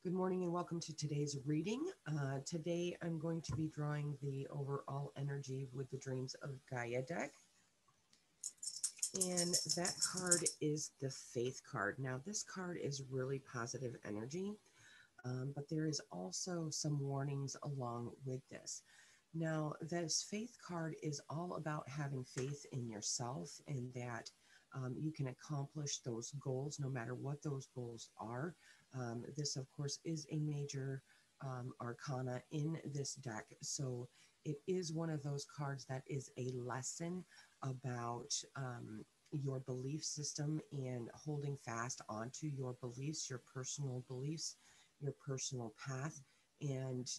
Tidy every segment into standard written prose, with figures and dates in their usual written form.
Good morning and welcome to today's reading. Today I'm going to be drawing the overall energy with the Dreams of Gaia deck. And that card is the Faith card. Now this card is really positive energy, but there is also some warnings along with this. Now this Faith card is all about having faith in yourself and that you can accomplish those goals no matter what those goals are. This, of course, is a major arcana in this deck. So it is one of those cards that is a lesson about your belief system and holding fast onto your beliefs, your personal path, and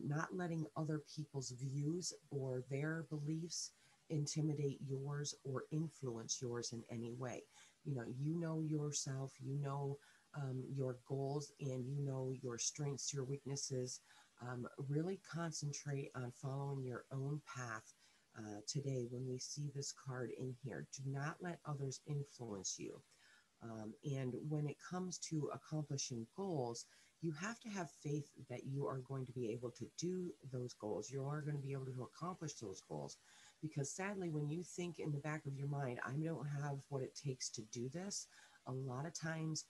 not letting other people's views or their beliefs intimidate yours or influence yours in any way. You know yourself, your goals, and you know your strengths, your weaknesses. Really concentrate on following your own path. Today, when we see this card in here, do not let others influence you. And when it comes to accomplishing goals, you have to have faith that you are going to be able to do those goals. You are going to be able to accomplish those goals. Because sadly, when you think in the back of your mind, I don't have what it takes to do this, a lot of times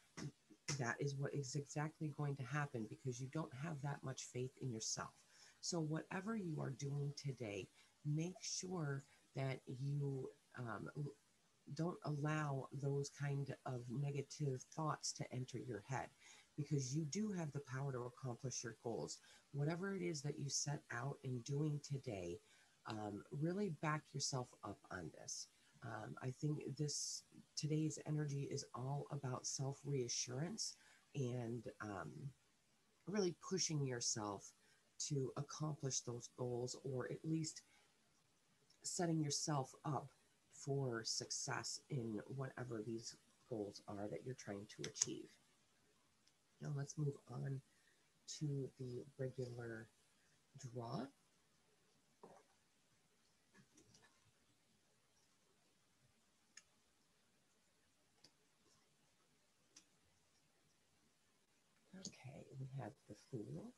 that is what is exactly going to happen because you don't have that much faith in yourself. So whatever you are doing today, make sure that you don't allow those kind of negative thoughts to enter your head, because you do have the power to accomplish your goals. Whatever it is that you set out in doing today, really back yourself up on this. I think today's energy is all about self-reassurance and really pushing yourself to accomplish those goals, or at least setting yourself up for success in whatever these goals are that you're trying to achieve. Now let's move on to the regular draw. Okay, we have the Fool,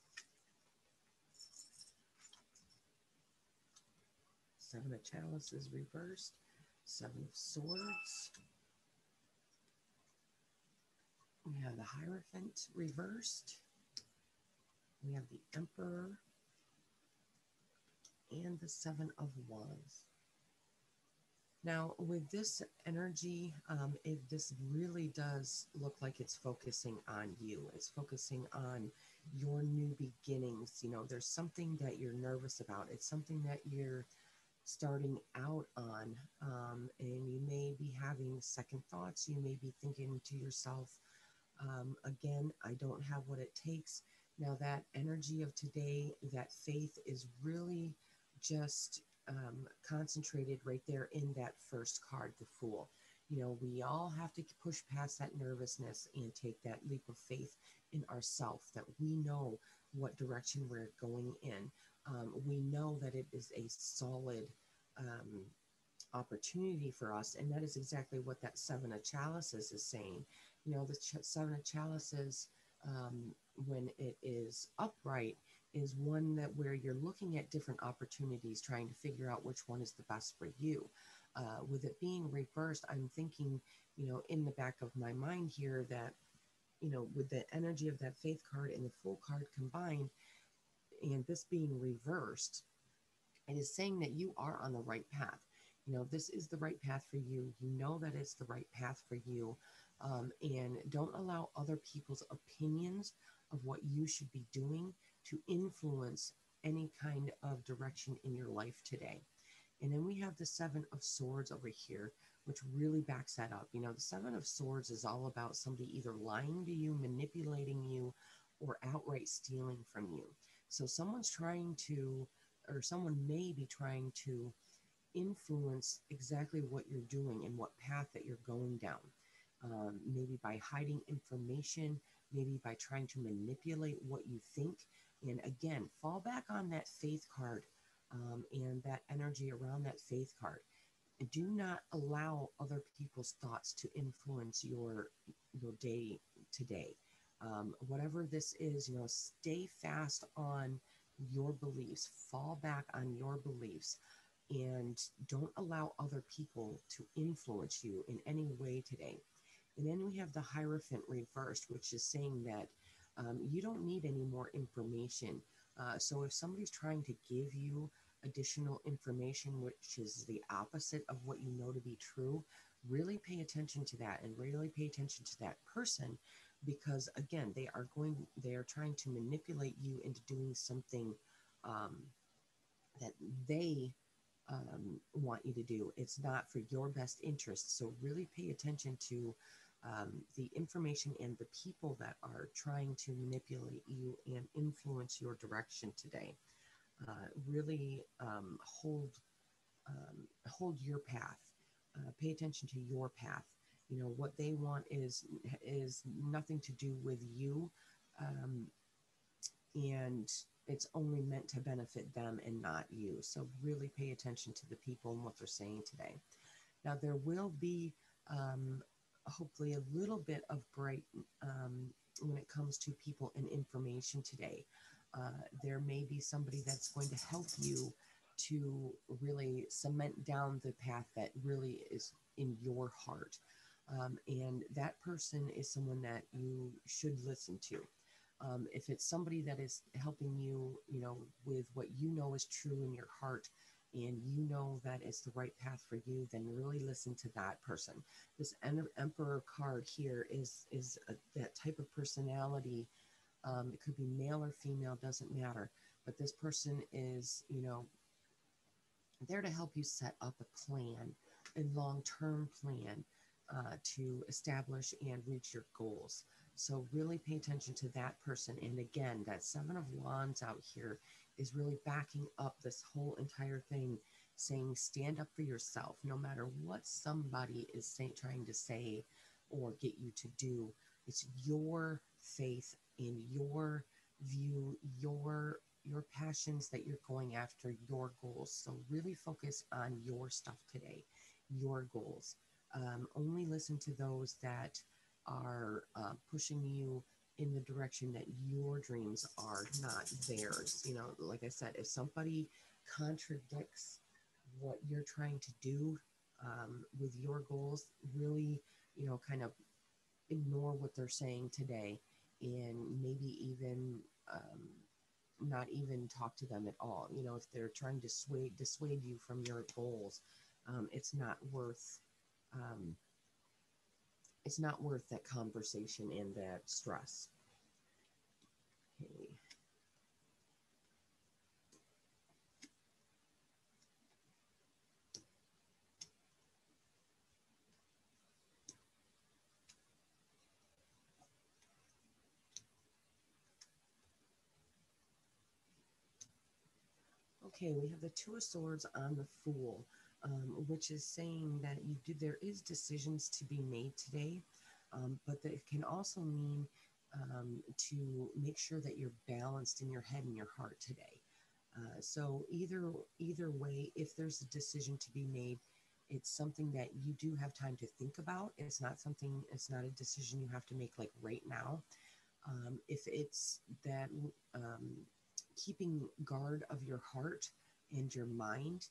Seven of Chalices reversed, Seven of Swords. We have the Hierophant reversed. We have the Emperor and the Seven of Wands. Now, with this energy, this really does look like it's focusing on you. It's focusing on your new beginnings. There's something that you're nervous about. It's something that you're starting out on, and you may be having second thoughts. You may be thinking to yourself, again, I don't have what it takes. Now that energy of today, that faith is really just concentrated right there in that first card, the Fool. We all have to push past that nervousness and take that leap of faith in ourselves, that we know what direction we're going in. We know that it is a solid opportunity for us, and that is exactly what that Seven of Chalices is saying. The Seven of Chalices, when it is upright, is one that where you're looking at different opportunities, trying to figure out which one is the best for you. With it being reversed, I'm thinking, in the back of my mind here that, with the energy of that Faith card and the Fool card combined, and this being reversed, it is saying that you are on the right path. This is the right path for you. You know that it's the right path for you. And don't allow other people's opinions of what you should be doing to influence any kind of direction in your life today. And then we have the Seven of Swords over here, which really backs that up. The Seven of Swords is all about somebody either lying to you, manipulating you, or outright stealing from you. So someone may be trying to influence exactly what you're doing and what path that you're going down. Maybe by hiding information, maybe by trying to manipulate what you think. And again, fall back on that Faith card and that energy around that Faith card. And do not allow other people's thoughts to influence your day today. Whatever this is, stay fast on your beliefs, fall back on your beliefs, and don't allow other people to influence you in any way today. And then we have the Hierophant reversed, which is saying that you don't need any more information. So if somebody's trying to give you additional information, which is the opposite of what you know to be true, really pay attention to that and really pay attention to that person, because again, they are trying to manipulate you into doing something um, that they want you to do. It's not for your best interest. So really pay attention to the information and the people that are trying to manipulate you and influence your direction today. Really hold your path. Pay attention to your path. What they want is nothing to do with you, um, and it's only meant to benefit them and not you. So really pay attention to the people and what they're saying today. Now there will be hopefully a little bit of bright when it comes to people and information today. There may be somebody that's going to help you to really cement down the path that really is in your heart. And that person is someone that you should listen to. If it's somebody that is helping you, with what you know is true in your heart, and you know that it's the right path for you, then really listen to that person. This Emperor card here is that type of personality. It could be male or female, doesn't matter. But this person is, there to help you set up a plan, a long-term plan to establish and reach your goals. So really pay attention to that person. And again, that Seven of Wands out here is really backing up this whole entire thing, saying stand up for yourself, no matter what somebody is trying to say or get you to do. It's your faith in your view, your passions that you're going after, your goals. So really focus on your stuff today, your goals. Only listen to those that are pushing you in the direction that your dreams are, not theirs. Like I said, if somebody contradicts what you're trying to do with your goals, really, kind of ignore what they're saying today, and maybe even not even talk to them at all. If they're trying to dissuade you from your goals, it's not worth um, that conversation and that stress. Okay. Okay, we have the Two of Swords on the Fool, which is saying that there is decisions to be made today, but that it can also mean to make sure that you're balanced in your head and your heart today. So either way, if there's a decision to be made, it's something that you do have time to think about. It's not a decision you have to make like right now. If it's that keeping guard of your heart and your mind,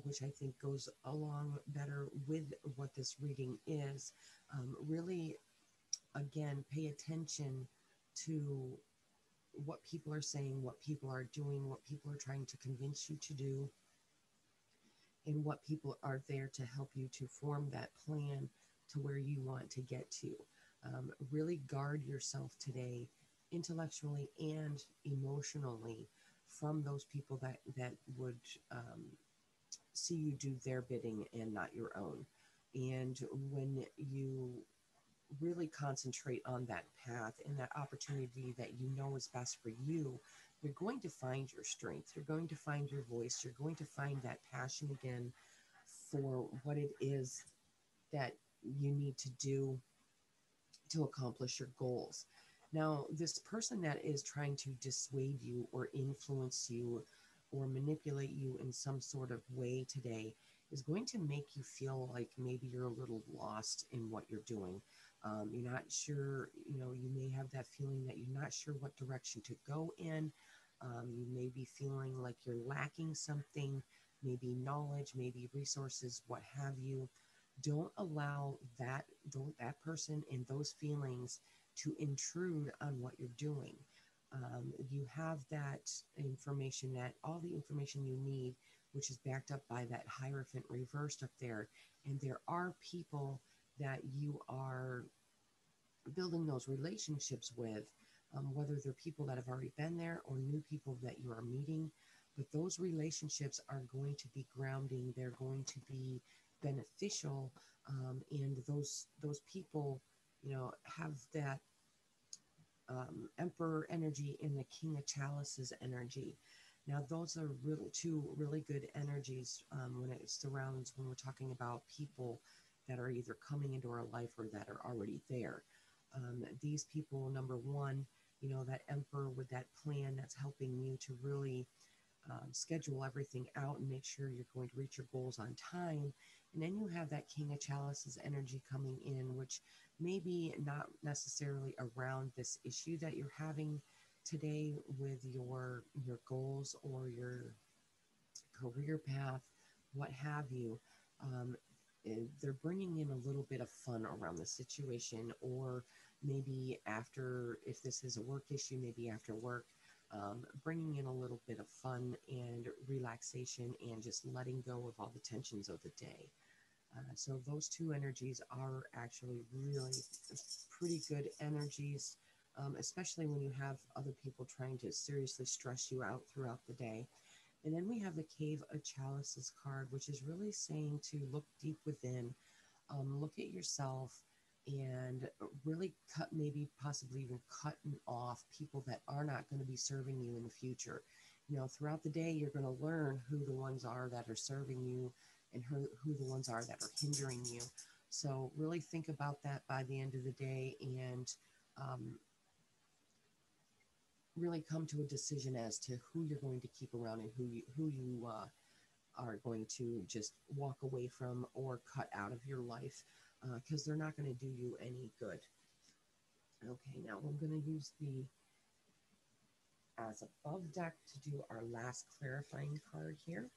which I think goes along better with what this reading is, really, again, pay attention to what people are saying, what people are doing, what people are trying to convince you to do, and what people are there to help you to form that plan to where you want to get to. Really guard yourself today, intellectually and emotionally, from those people that would see you do their bidding and not your own. And when you really concentrate on that path and that opportunity that you know is best for you, you're going to find your strength. You're going to find your voice. You're going to find that passion again for what it is that you need to do to accomplish your goals. Now, this person that is trying to dissuade you or influence you or manipulate you in some sort of way today is going to make you feel like maybe you're a little lost in what you're doing. You're not sure, you may have that feeling that you're not sure what direction to go in. You may be feeling like you're lacking something, maybe knowledge, maybe resources, what have you. Don't allow don't that person and those feelings to intrude on what you're doing. You have that information, that all the information you need, which is backed up by that Hierophant reversed up there. And there are people that you are building those relationships with, whether they're people that have already been there or new people that you are meeting. But those relationships are going to be grounding. They're going to be beneficial, and those people, have that Emperor energy and the King of Chalices energy. Now, those are really two really good energies when it surrounds, when we're talking about people that are either coming into our life or that are already there. These people, number one, that Emperor with that plan that's helping you to really schedule everything out and make sure you're going to reach your goals on time. And then you have that King of Chalices energy coming in, which maybe not necessarily around this issue that you're having today with your goals or your career path, what have you. Um, they're bringing in a little bit of fun around the situation, or maybe after, if this is a work issue, maybe after work, bringing in a little bit of fun and relaxation and just letting go of all the tensions of the day. So those two energies are actually really pretty good energies, especially when you have other people trying to seriously stress you out throughout the day. And then we have the Cave of Chalices card, which is really saying to look deep within, look at yourself, and really cut, maybe possibly even cutting off people that are not going to be serving you in the future. Throughout the day, you're going to learn who the ones are that are serving you and who the ones are that are hindering you. So really think about that by the end of the day, and really come to a decision as to who you're going to keep around and who you are going to just walk away from or cut out of your life, because they're not going to do you any good. Okay, now I'm going to use the As Above deck to do our last clarifying card here.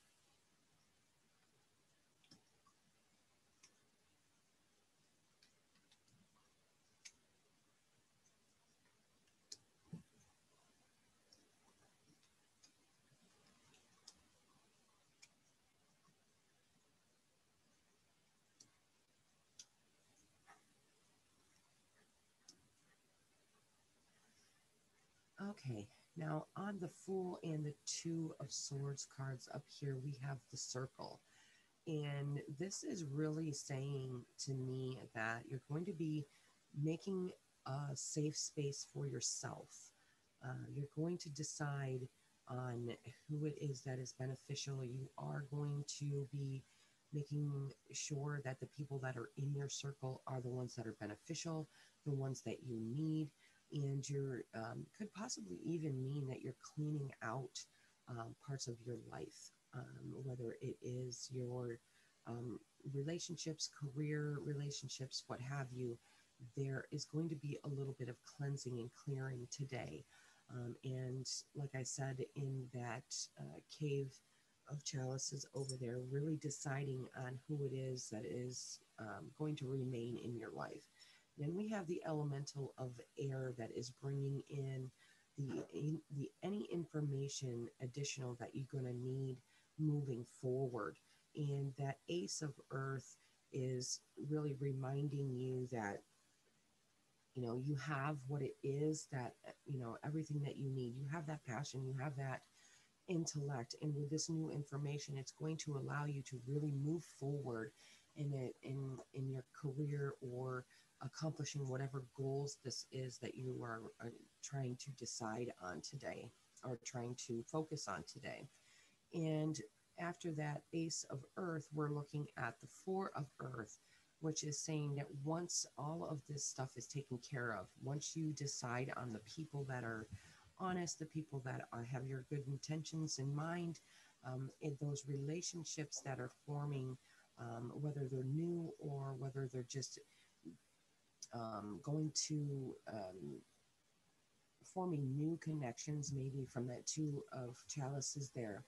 Okay, now on the Fool and the Two of Swords cards up here, we have the Circle. And this is really saying to me that you're going to be making a safe space for yourself. You're going to decide on who it is that is beneficial. You are going to be making sure that the people that are in your circle are the ones that are beneficial, the ones that you need. And you're could possibly even mean that you're cleaning out parts of your life, whether it is your relationships, career relationships, what have you. There is going to be a little bit of cleansing and clearing today. And like I said, in that Cave of Chalices over there, really deciding on who it is that is going to remain in your life. Then we have the Elemental of Air that is bringing in the any information additional that you're going to need moving forward. And that Ace of Earth is really reminding you that you have what it is that everything that you need. You have that passion, you have that intellect, and with this new information, it's going to allow you to really move forward in your career, or accomplishing whatever goals this is that you are trying to decide on today, or trying to focus on today. And after that Ace of Earth, we're looking at the Four of Earth, which is saying that once all of this stuff is taken care of, once you decide on the people that are honest, the people that have your good intentions in mind, in those relationships that are forming, whether they're new or whether they're just going to forming new connections, maybe from that two of chalices there.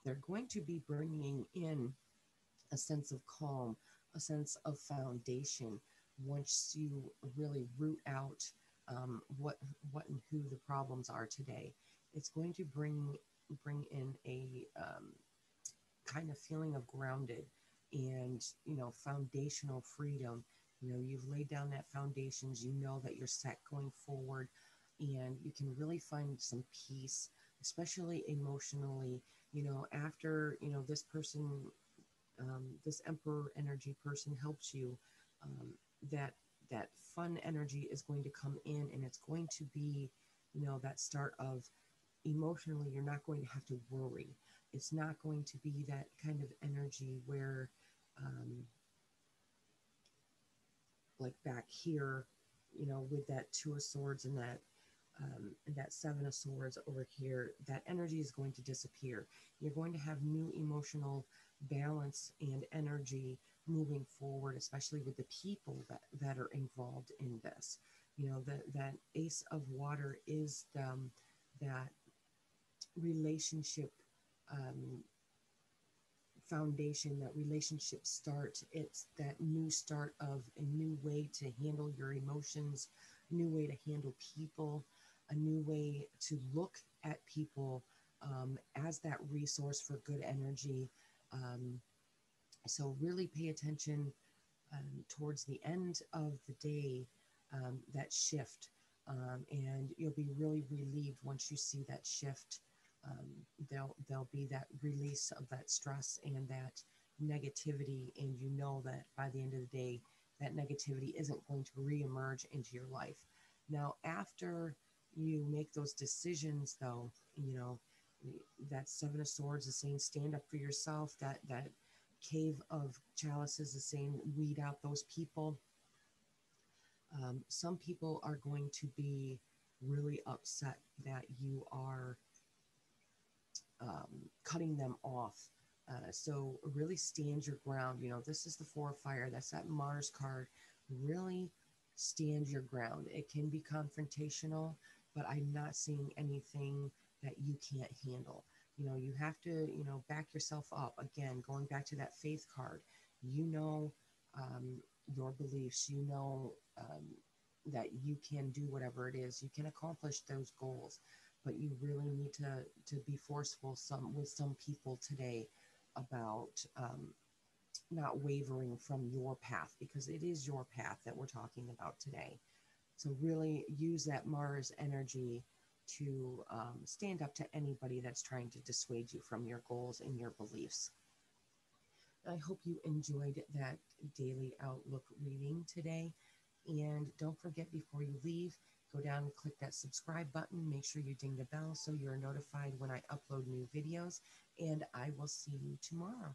They're going to be bringing in a sense of calm, a sense of foundation once you really root out what and who the problems are today. It's going to bring in a kind of feeling of grounded and, you know, foundational freedom. You know, you've laid down that foundations, you know that you're set going forward, and you can really find some peace, especially emotionally. You know, after, you know, this person, this emperor energy person helps you, um, that that fun energy is going to come in, and it's going to be, you know, that start of emotionally you're not going to have to worry. It's not going to be that kind of energy where, um, like back here, you know, with that two of swords and that seven of swords over here, that energy is going to disappear. You're going to have new emotional balance and energy moving forward, especially with the people that are involved in this. You know, that ace of water is that relationship, um, foundation, that relationship start. It's that new start of a new way to handle your emotions, new way to handle people, a new way to look at people, as that resource for good energy. Um, so really pay attention, towards the end of the day, that shift. And you'll be really relieved once you see that shift. Um, there'll be that release of that stress and that negativity, and you know that by the end of the day, that negativity isn't going to reemerge into your life. Now, after you make those decisions, though, you know, that seven of swords is saying stand up for yourself. That cave of chalices is saying weed out those people. Some people are going to be really upset that you are, cutting them off. So really stand your ground. You know, this is the Four of Fire. That's that Mars card. Really stand your ground. It can be confrontational, but I'm not seeing anything that you can't handle. You know, you have to, you know, back yourself up. Again, going back to that faith card, you know, your beliefs, you know, that you can do whatever it is. You can accomplish those goals, but you really need to be forceful with some people today about, not wavering from your path, because it is your path that we're talking about today. So really use that Mars energy to, stand up to anybody that's trying to dissuade you from your goals and your beliefs. I hope you enjoyed that daily outlook reading today. And don't forget, before you leave, go down and click that subscribe button. Make sure you ding the bell so you're notified when I upload new videos. And I will see you tomorrow.